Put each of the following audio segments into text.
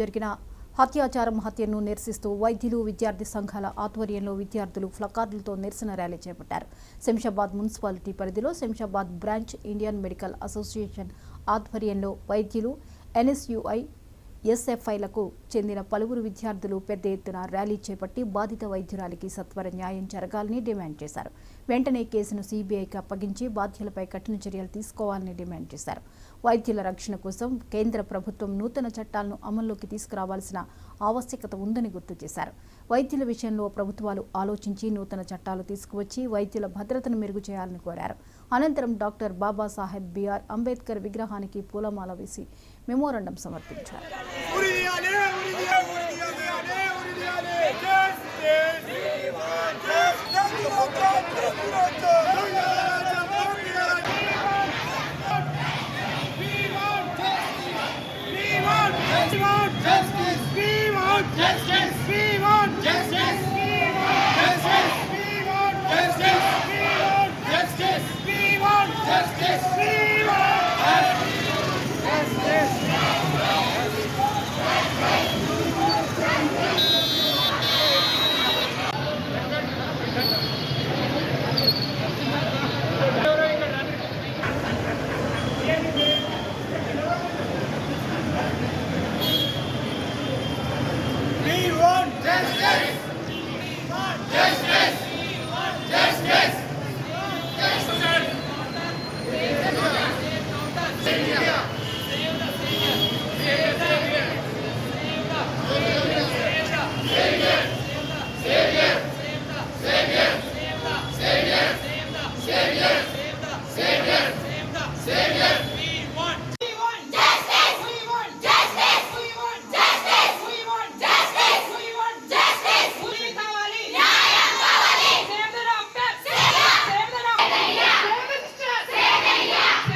జరిగిన హత్యను నిరసిస్తూ వైద్యులు విద్యార్థి సంఘాల ఆధ్వర్యంలో విద్యార్థులు ప్లకార్డులతో నిరసన ర్యాలీ చేపట్టారు. శంషాబాద్ మున్సిపాలిటీ పరిధిలో Shamshabad branch Indian medical association ఆధ్వర్యంలో వైద్యులు, ఎన్ఎస్యుఐ, ఎస్ఎఫ్ఐలకు చెందిన పలువురు విద్యార్థులు పెద్ద ఎత్తున ర్యాలీ చేపట్టి బాధిత వైద్యురాలికి సత్వర న్యాయం జరగాలని డిమాండ్ చేశారు. వెంటనే కేసును సిబిఐకి అప్పగించి బాధ్యులపై కఠిన చర్యలు తీసుకోవాలని డిమాండ్ చేశారు. వైద్యుల రక్షణ కోసం కేంద్ర ప్రభుత్వం నూతన చట్టాలను అమల్లోకి తీసుకురావాల్సిన ఆవశ్యకత ఉందని గుర్తు చేశారు. వైద్యుల విషయంలో ప్రభుత్వాలు ఆలోచించి నూతన చట్టాలు తీసుకువచ్చి వైద్యుల భద్రతను మెరుగు చేయాలని కోరారు. అనంతరం డాక్టర్ బాబాసాహెబ్ బిఆర్ అంబేద్కర్ విగ్రహానికి పూలమాల వేసి మెమోరాండం సమర్పించారు.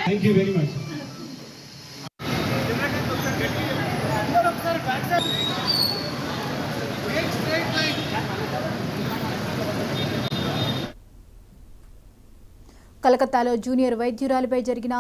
Thank you very much. కలకత్తాలో జూనియర్ వైద్యురాలిపై జరిగిన